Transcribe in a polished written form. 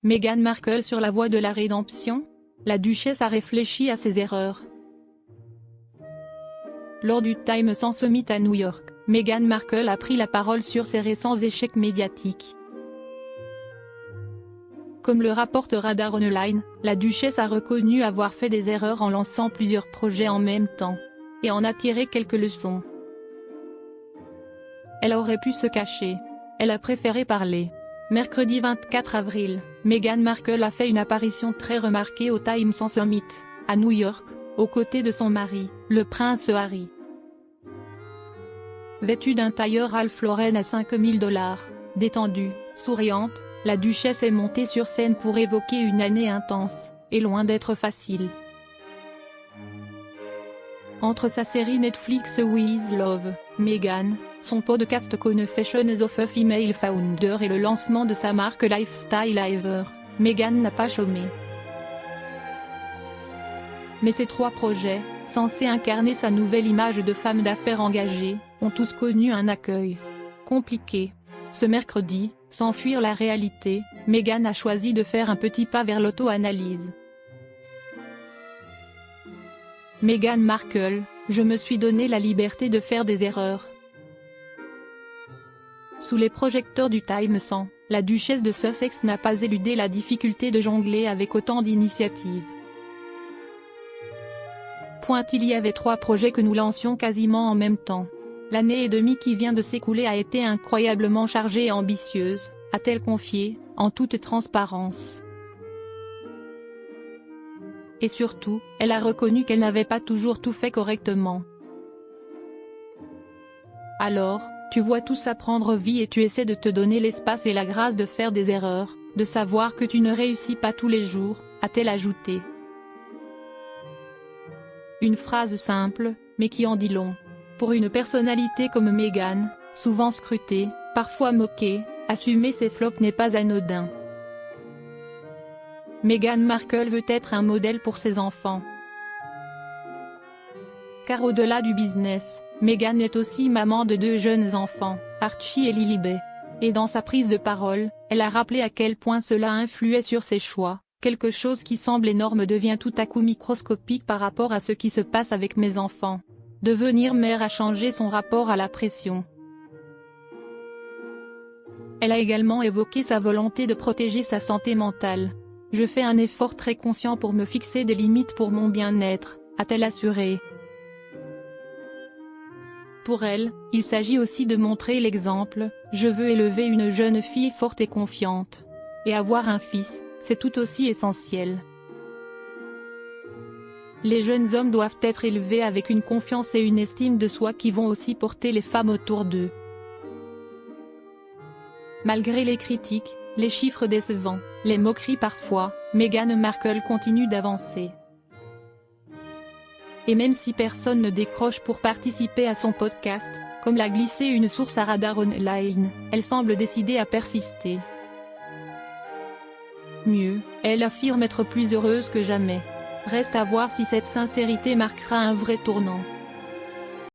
Meghan Markle sur la voie de la rédemption? La duchesse a réfléchi à ses erreurs. Lors du Times Summit à New York, Meghan Markle a pris la parole sur ses récents échecs médiatiques. Comme le rapporte Radar Online, la duchesse a reconnu avoir fait des erreurs en lançant plusieurs projets en même temps, et en a tiré quelques leçons. Elle aurait pu se cacher. Elle a préféré parler. Mercredi 24 avril, Meghan Markle a fait une apparition très remarquée au Times Summit, à New York, aux côtés de son mari, le prince Harry. Vêtue d'un tailleur Ralph Lauren à 5 000 $, détendue, souriante, la duchesse est montée sur scène pour évoquer une année intense, et loin d'être facile. Entre sa série Netflix With Love, Meghan, son podcast Confessions of a Female Founder et le lancement de sa marque Lifestyle Ever, Meghan n'a pas chômé. Mais ces 3 projets, censés incarner sa nouvelle image de femme d'affaires engagée, ont tous connu un accueil compliqué. Ce mercredi, sans fuir la réalité, Meghan a choisi de faire un petit pas vers l'auto-analyse. Meghan Markle, je me suis donné la liberté de faire des erreurs. Sous les projecteurs du Times, la duchesse de Sussex n'a pas éludé la difficulté de jongler avec autant d'initiatives. Il y avait 3 projets que nous lancions quasiment en même temps. L'année et demie qui vient de s'écouler a été incroyablement chargée et ambitieuse, a-t-elle confié, en toute transparence. Et surtout, elle a reconnu qu'elle n'avait pas toujours tout fait correctement. Alors, tu vois tout ça prendre vie et tu essaies de te donner l'espace et la grâce de faire des erreurs, de savoir que tu ne réussis pas tous les jours, a-t-elle ajouté. Une phrase simple, mais qui en dit long. Pour une personnalité comme Meghan, souvent scrutée, parfois moquée, assumer ses flops n'est pas anodin. Meghan Markle veut être un modèle pour ses enfants. Car au-delà du business, Meghan est aussi maman de 2 jeunes enfants, Archie et Lilibet. Et dans sa prise de parole, elle a rappelé à quel point cela influait sur ses choix. Quelque chose qui semble énorme devient tout à coup microscopique par rapport à ce qui se passe avec mes enfants. Devenir mère a changé son rapport à la pression. Elle a également évoqué sa volonté de protéger sa santé mentale. Je fais un effort très conscient pour me fixer des limites pour mon bien-être, a-t-elle assuré. Pour elle, il s'agit aussi de montrer l'exemple, je veux élever une jeune fille forte et confiante. Et avoir un fils, c'est tout aussi essentiel. Les jeunes hommes doivent être élevés avec une confiance et une estime de soi qui vont aussi porter les femmes autour d'eux. Malgré les critiques, les chiffres décevants, les moqueries parfois, Meghan Markle continue d'avancer. Et même si personne ne décroche pour participer à son podcast, comme l'a glissé une source à Radar Online, elle semble décidée à persister. Mieux, elle affirme être plus heureuse que jamais. Reste à voir si cette sincérité marquera un vrai tournant.